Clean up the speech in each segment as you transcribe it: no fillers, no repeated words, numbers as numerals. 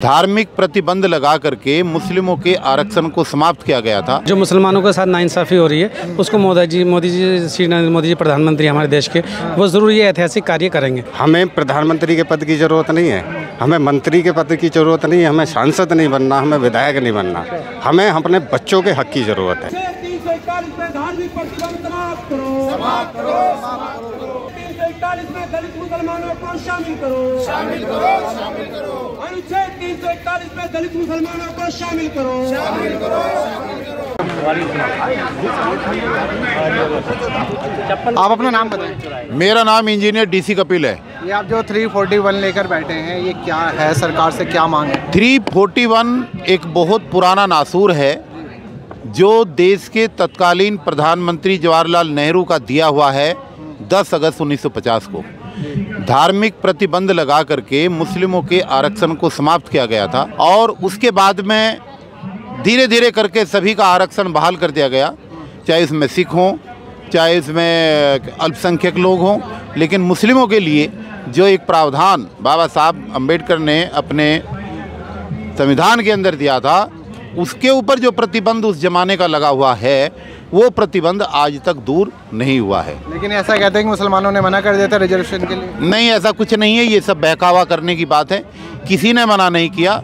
धार्मिक प्रतिबंध लगा करके मुस्लिमों के आरक्षण को समाप्त किया गया था। जो मुसलमानों के साथ नाइंसाफ़ी हो रही है उसको मोदी जी श्री नरेंद्र मोदी जी प्रधानमंत्री हमारे देश के, वो ज़रूर ये ऐतिहासिक कार्य करेंगे। हमें प्रधानमंत्री के पद की ज़रूरत नहीं है, हमें मंत्री के पद की ज़रूरत नहीं है, हमें सांसद नहीं बनना, हमें विधायक नहीं बनना, हमें अपने बच्चों के हक की ज़रूरत है। दलित मुसलमानों को शामिल करो। अनुच्छेद 341 में दलित मुसलमानों को शामिल करो। आप अपना नाम बताएं। मेरा नाम इंजीनियर डीसी कपिल है। ये आप जो 341 लेकर बैठे हैं, ये क्या है, सरकार से क्या मांग है? 341 एक बहुत पुराना नासूर है जो देश के तत्कालीन प्रधानमंत्री जवाहरलाल नेहरू का दिया हुआ है 10 अगस्त 1950 को। धार्मिक प्रतिबंध लगा करके मुस्लिमों के आरक्षण को समाप्त किया गया था और उसके बाद में धीरे धीरे करके सभी का आरक्षण बहाल कर दिया गया, चाहे इसमें सिख हों, चाहे इसमें अल्पसंख्यक लोग हों। लेकिन मुस्लिमों के लिए जो एक प्रावधान बाबा साहब अम्बेडकर ने अपने संविधान के अंदर दिया था, उसके ऊपर जो प्रतिबंध उस जमाने का लगा हुआ है वो प्रतिबंध आज तक दूर नहीं हुआ है। लेकिन ऐसा कहते हैं कि मुसलमानों ने मना कर दिया था रिजर्वेशन के लिए। नहीं, ऐसा कुछ नहीं है, ये सब बहकावा करने की बात है। किसी ने मना नहीं किया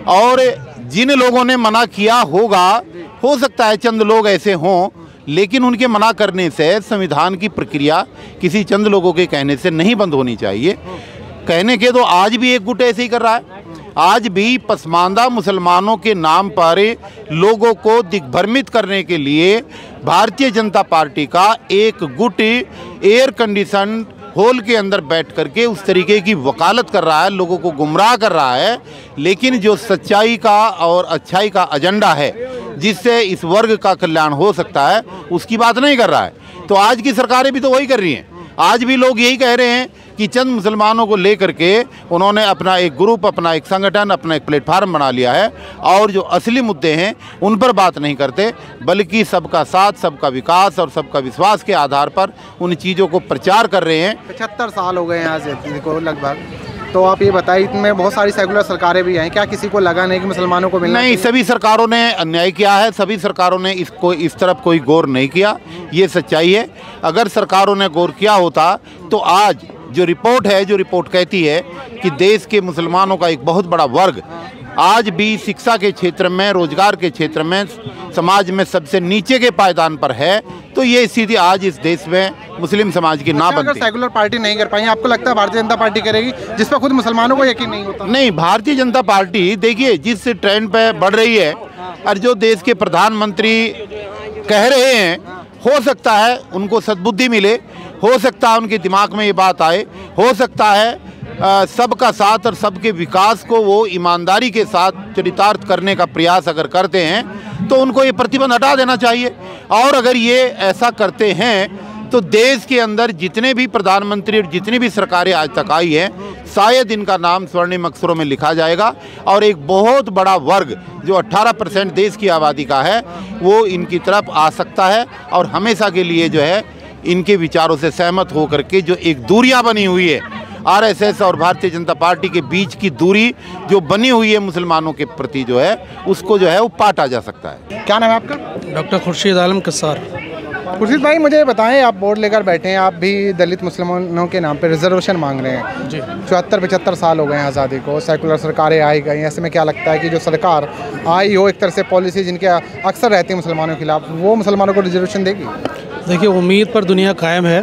और जिन लोगों ने मना किया होगा, हो सकता है चंद लोग ऐसे हों, लेकिन उनके मना करने से संविधान की प्रक्रिया किसी चंद लोगों के कहने से नहीं बंद होनी चाहिए। कहने के तो आज भी एक गुट ऐसे ही कर रहा है। आज भी पसमानदा मुसलमानों के नाम पर लोगों को दिग्भ्रमित करने के लिए भारतीय जनता पार्टी का एक गुट एयर कंडीशन हॉल के अंदर बैठ करके उस तरीके की वकालत कर रहा है, लोगों को गुमराह कर रहा है। लेकिन जो सच्चाई का और अच्छाई का एजेंडा है जिससे इस वर्ग का कल्याण हो सकता है, उसकी बात नहीं कर रहा है। तो आज की सरकारें भी तो वही कर रही हैं। आज भी लोग यही कह रहे हैं कि चंद मुसलमानों को लेकर के उन्होंने अपना एक ग्रुप, अपना एक संगठन, अपना एक प्लेटफार्म बना लिया है और जो असली मुद्दे हैं उन पर बात नहीं करते, बल्कि सबका साथ, सबका विकास और सबका विश्वास के आधार पर उन चीज़ों को प्रचार कर रहे हैं। 75 साल हो गए यहाँ से को लगभग। तो आप ये बताइए, इनमें बहुत सारी सेकुलर सरकारें भी हैं, क्या किसी को लगा नहीं कि मुसलमानों को मिलना नहीं, सभी सरकारों ने अन्याय किया है, सभी सरकारों ने इसको इस तरफ कोई गौर नहीं किया, ये सच्चाई है। अगर सरकारों ने गौर किया होता तो आज जो रिपोर्ट है, जो रिपोर्ट कहती है कि देश के मुसलमानों का एक बहुत बड़ा वर्ग आज भी शिक्षा के क्षेत्र में, रोजगार के क्षेत्र में, समाज में सबसे नीचे के पायदान पर है, तो ये स्थिति आज इस देश में मुस्लिम समाज की ना बनती। सेकुलर पार्टी नहीं कर पाई, आपको लगता है भारतीय जनता पार्टी करेगी, जिस पर खुद मुसलमानों को यकीन नहीं होता? नहीं, भारतीय जनता पार्टी देखिए जिस ट्रेंड पे बढ़ रही है और जो देश के प्रधानमंत्री कह रहे हैं, हो सकता है उनको सद्बुद्धि मिले, हो सकता है उनके दिमाग में ये बात आए, हो सकता है सबका साथ और सबके विकास को वो ईमानदारी के साथ चरितार्थ करने का प्रयास अगर करते हैं तो उनको ये प्रतिबंध हटा देना चाहिए। और अगर ये ऐसा करते हैं तो देश के अंदर जितने भी प्रधानमंत्री और जितनी भी सरकारें आज तक आई हैं, शायद इनका नाम स्वर्णिम अक्षरों में लिखा जाएगा और एक बहुत बड़ा वर्ग जो 18% देश की आबादी का है वो इनकी तरफ आ सकता है और हमेशा के लिए जो है इनके विचारों से सहमत होकर के जो एक दूरियां बनी हुई है आरएसएस और भारतीय जनता पार्टी के बीच की दूरी जो बनी हुई है मुसलमानों के प्रति जो है उसको जो है वो पाटा जा सकता है। क्या नाम है आपका? डॉक्टर खुर्शीद आलम कसार। खुर्शीद भाई, मुझे बताएं, आप बोर्ड लेकर बैठे हैं, आप भी दलित मुसलमानों के नाम पर रिजर्वेशन मांग रहे हैं जी। 74-75 साल हो गए हैं आज़ादी को, सेकुलर सरकारें आई गई, ऐसे में क्या लगता है कि जो सरकार आई हो एक तरह से पॉलिसी जिनके अक्सर रहती है मुसलमानों के खिलाफ, वो मुसलमानों को रिजर्वेशन देगी? देखिए, उम्मीद पर दुनिया कायम है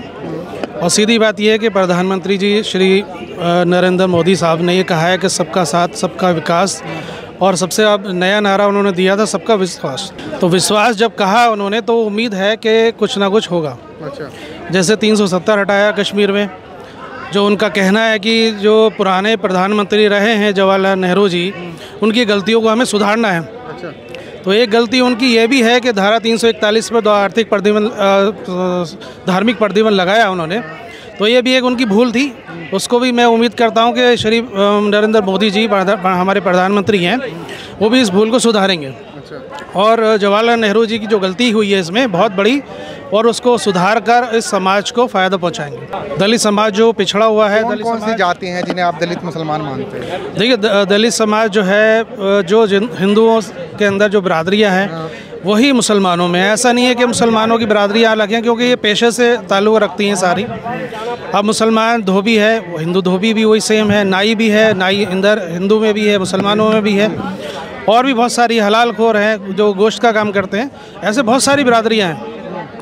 और सीधी बात यह है कि प्रधानमंत्री जी श्री नरेंद्र मोदी साहब ने ये कहा है कि सबका साथ, सबका विकास, और सबसे अब नया नारा उन्होंने दिया था सबका विश्वास। तो विश्वास जब कहा उन्होंने तो उम्मीद है कि कुछ ना कुछ होगा। अच्छा। जैसे 370 हटाया कश्मीर में, जो उनका कहना है कि जो पुराने प्रधानमंत्री रहे हैं जवाहरलाल नेहरू जी, उनकी गलतियों को हमें सुधारना है। अच्छा। तो एक गलती उनकी ये भी है कि धारा 341 पर आर्थिक प्रतिबंध, धार्मिक प्रतिबंध लगाया उन्होंने, तो ये भी एक उनकी भूल थी। उसको भी मैं उम्मीद करता हूँ कि श्री नरेंद्र मोदी जी हमारे प्रधानमंत्री हैं, वो भी इस भूल को सुधारेंगे। अच्छा। और जवाहरलाल नेहरू जी की जो गलती हुई है इसमें बहुत बड़ी, और उसको सुधार कर इस समाज को फ़ायदा पहुंचाएंगे। दलित समाज जो पिछड़ा हुआ है, कौन कौन सी जाति हैं जिन्हें आप दलित मुसलमान मानते हैं? देखिए, दलित समाज जो है, जो हिंदुओं के अंदर जो बिरादरियाँ हैं वही मुसलमानों में है। ऐसा नहीं है कि मुसलमानों की बिरादरियाँ अलग हैं, क्योंकि ये पेशे से ताल्लुक़ रखती हैं सारी। अब मुसलमान धोबी है, वो हिंदू धोबी भी वही सेम है, नाई भी है, नाई अंदर हिंदू में भी है, मुसलमानों में भी है, और भी बहुत सारी हलाल खोर हैं जो गोश्त का काम करते हैं। ऐसे बहुत सारी बिरादरियाँ हैं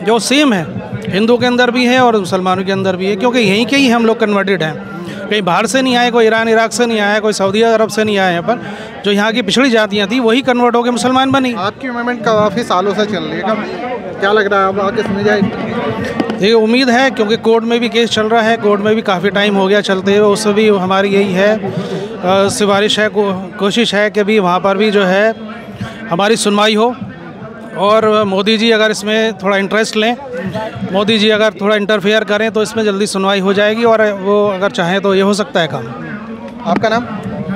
जो सेम है, हिंदू के अंदर भी है और मुसलमानों के अंदर भी है, क्योंकि यहीं के ही हम लोग कन्वर्टेड हैं। कहीं बाहर से नहीं आए, कोई ईरान इराक से नहीं आया, कोई सऊदी अरब से नहीं आया। यहाँ पर जो यहाँ की पिछड़ी जातियाँ थी वही कन्वर्ट होकर मुसलमान बनी। आपकी मूवमेंट काफ़ी सालों से चल रही है, क्या लग रहा है अब आगे सुनी जाएगी? ये उम्मीद है, क्योंकि कोर्ट में भी केस चल रहा है, कोर्ट में भी काफ़ी टाइम हो गया चलते हुए। उससे भी हमारी यही है सिफारिश है, कोशिश है कि भी वहाँ पर भी जो है हमारी सुनवाई हो, और मोदी जी अगर इसमें थोड़ा इंटरेस्ट लें, मोदी जी अगर थोड़ा इंटरफेयर करें तो इसमें जल्दी सुनवाई हो जाएगी, और वो अगर चाहें तो ये हो सकता है काम। आपका नाम?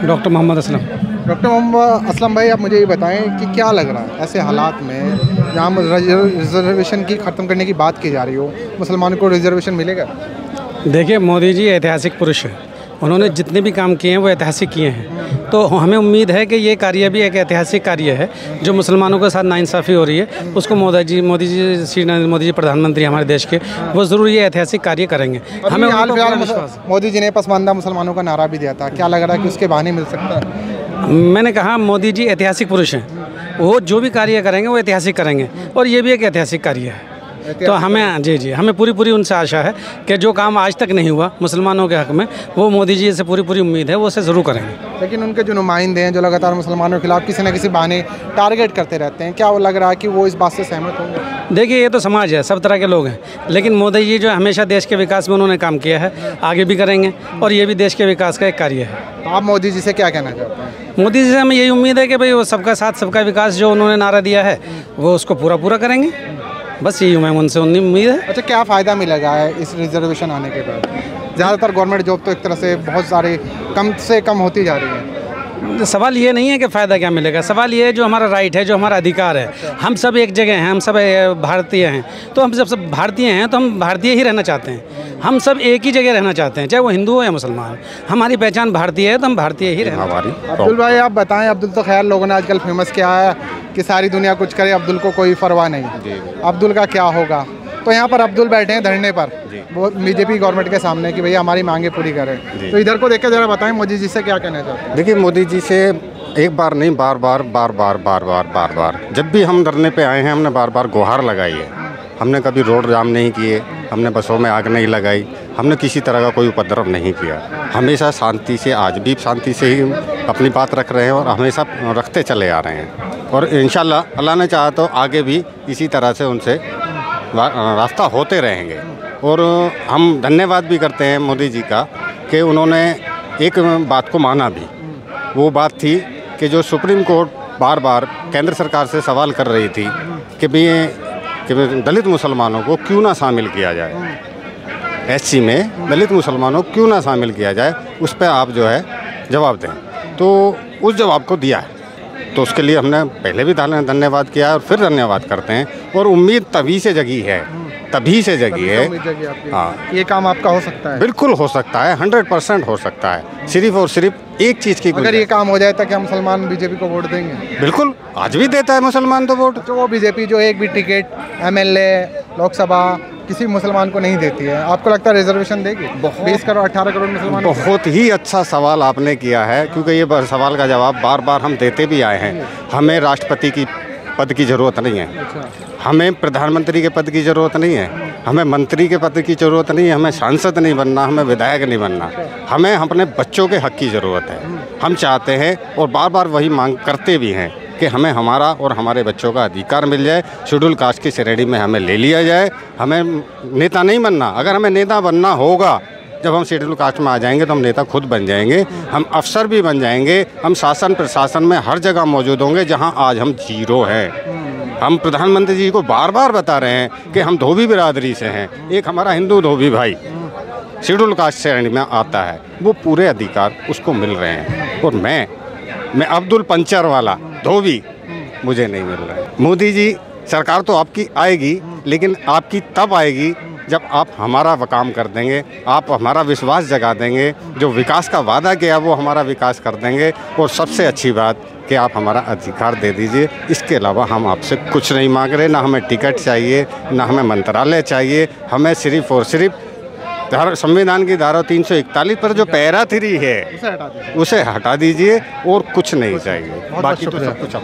डॉक्टर मोहम्मद असलम। डॉक्टर मोहम्मद असलम भाई, आप मुझे ये बताएं कि क्या लग रहा है ऐसे हालात में जहाँ रिजर्वेशन की ख़त्म करने की बात की जा रही हो, मुसलमानों को रिजर्वेशन मिलेगा? देखिए, मोदी जी ऐतिहासिक पुरुष हैं, उन्होंने जितने भी काम किए हैं वो ऐतिहासिक किए हैं। तो हमें उम्मीद है कि ये कार्य भी एक ऐतिहासिक कार्य है। जो मुसलमानों के साथ नाइंसाफ़ी हो रही है उसको मोदी जी श्री नरेंद्र मोदी जी प्रधानमंत्री हमारे देश के, वो ज़रूर ये ऐतिहासिक कार्य करेंगे। हमें हाल फिलहाल मोदी जी ने पसमानदा मुसलमानों का नारा भी दिया था, क्या लग रहा है कि उसके बहाने मिल सकता है? मैंने कहा मोदी जी ऐतिहासिक पुरुष हैं, वो जो भी कार्य करेंगे वो ऐतिहासिक करेंगे, और ये भी एक ऐतिहासिक कार्य है। तो हमें जी हमें पूरी उनसे आशा है कि जो काम आज तक नहीं हुआ मुसलमानों के हक़ में, वो मोदी जी से पूरी उम्मीद है वो उसे ज़रूर करेंगे। लेकिन उनके जो नुमाइंदे हैं जो लगातार मुसलमानों के खिलाफ किसी न किसी बहाने टारगेट करते रहते हैं, क्या वो लग रहा है कि वो इस बात से सहमत होंगे? देखिए, ये तो समाज है, सब तरह के लोग हैं, लेकिन मोदी जी जो हमेशा देश के विकास में उन्होंने काम किया है, आगे भी करेंगे, और ये भी देश के विकास का एक कार्य है। तो आप मोदी जी से क्या कहना चाहते हैं? मोदी जी से हमें यही उम्मीद है कि भाई वो सबका साथ सबका विकास जो उन्होंने नारा दिया है वो उसको पूरा करेंगे, बस यही मैं उनसे उम्मीद है। अच्छा, क्या फ़ायदा मिलेगा है इस रिजर्वेशन आने के बाद? ज़्यादातर गवर्नमेंट जॉब तो एक तरह से बहुत सारे कम से कम होती जा रही है। सवाल ये नहीं है कि फ़ायदा क्या मिलेगा, सवाल ये है जो हमारा राइट है, जो हमारा अधिकार है। हम सब एक जगह हैं, हम सब भारतीय हैं, तो हम सब भारतीय हैं तो हम भारतीय ही रहना चाहते हैं। हम सब एक ही जगह रहना चाहते हैं, चाहे वो हिंदू हो या मुसलमान। हमारी पहचान भारतीय है तो हम भारतीय ही रहना हमारी। अब्दुल भाई, आप बताएं, अब्दुल तो खैर लोगों ने आजकल फेमस किया है कि सारी दुनिया कुछ करे, अब्दुल को कोई परवाह नहीं। अब्दुल का क्या होगा? तो यहाँ पर अब्दुल बैठे हैं धरने पर, वो बीजेपी गवर्नमेंट के सामने कि भैया हमारी मांगे पूरी करें। तो इधर को देख के ज़रा बताएं मोदी जी से क्या कहना चाहते हैं? देखिए, मोदी जी से एक बार नहीं, बार जब भी हम धरने पे आए हैं हमने बार गुहार लगाई है। हमने कभी रोड जाम नहीं किए, हमने बसों में आग नहीं लगाई, हमने किसी तरह का कोई उपद्रव नहीं किया। हमेशा शांति से, आज भी शांति से ही अपनी बात रख रहे हैं और हमेशा रखते चले आ रहे हैं, और इंशाल्लाह अल्लाह ने चाहा तो आगे भी इसी तरह से उनसे रास्ता होते रहेंगे। और हम धन्यवाद भी करते हैं मोदी जी का कि उन्होंने एक बात को माना भी। वो बात थी कि जो सुप्रीम कोर्ट बार केंद्र सरकार से सवाल कर रही थी कि दलित मुसलमानों को क्यों ना शामिल किया जाए, एससी में दलित मुसलमानों को क्यों ना शामिल किया जाए, उस पर आप जो है जवाब दें। तो उस जवाब को दिया है, तो उसके लिए हमने पहले भी धन्यवाद किया और फिर धन्यवाद करते हैं। और उम्मीद तभी से जगी है, हाँ, ये काम आपका हो सकता है? बिल्कुल हो सकता है, 100% हो सकता है। सिर्फ और सिर्फ एक चीज़ की, अगर ये काम हो जाए तो क्या मुसलमान बीजेपी को वोट देंगे? बिल्कुल, आज भी देता है मुसलमान तो वोट। तो वो बीजेपी जो एक भी टिकट एमएलए लोकसभा किसी मुसलमान को नहीं देती है, आपको लगता है रिजर्वेशन देगी 20 करोड़ 18 करोड़ मुसलमान? बहुत ही अच्छा सवाल आपने किया है, क्योंकि ये सवाल का जवाब बार हम देते भी आए हैं। हमें राष्ट्रपति की पद की ज़रूरत नहीं है, हमें प्रधानमंत्री के पद की ज़रूरत नहीं है, हमें मंत्री के पद की ज़रूरत नहीं है, हमें सांसद नहीं बनना, हमें विधायक नहीं बनना, हमें अपने बच्चों के हक़ की ज़रूरत है। हम चाहते हैं और बार वही मांग करते भी हैं कि हमें हमारा और हमारे बच्चों का अधिकार मिल जाए, शेड्यूल कास्ट की श्रेणी में हमें ले लिया जाए। हमें नेता नहीं बनना, अगर हमें नेता बनना होगा जब हम शेड्यूल कास्ट में आ जाएंगे तो हम नेता खुद बन जाएंगे, हम अफसर भी बन जाएंगे, हम शासन प्रशासन में हर जगह मौजूद होंगे जहां आज हम जीरो हैं। हम प्रधानमंत्री जी को बार बता रहे हैं कि हम धोबी बिरादरी से हैं, एक हमारा हिंदू धोबी भाई शेड्यूल कास्ट श्रेणी में आता है, वो पूरे अधिकार उसको मिल रहे हैं। और मैं अब्दुल पंचर वाला धोबी मुझे नहीं मिल रहा है। मोदी जी सरकार तो आपकी आएगी, लेकिन आपकी तब आएगी जब आप हमारा काम कर देंगे, आप हमारा विश्वास जगा देंगे, जो विकास का वादा किया वो हमारा विकास कर देंगे। और सबसे अच्छी बात कि आप हमारा अधिकार दे दीजिए। इसके अलावा हम आपसे कुछ नहीं मांग रहे, ना हमें टिकट चाहिए, ना हमें मंत्रालय चाहिए। हमें सिर्फ और सिर्फ संविधान की धारा 341 पर जो पैरा 3 है उसे हटा दीजिए और कुछ नहीं चाहिए। बाकी तो सब कुछ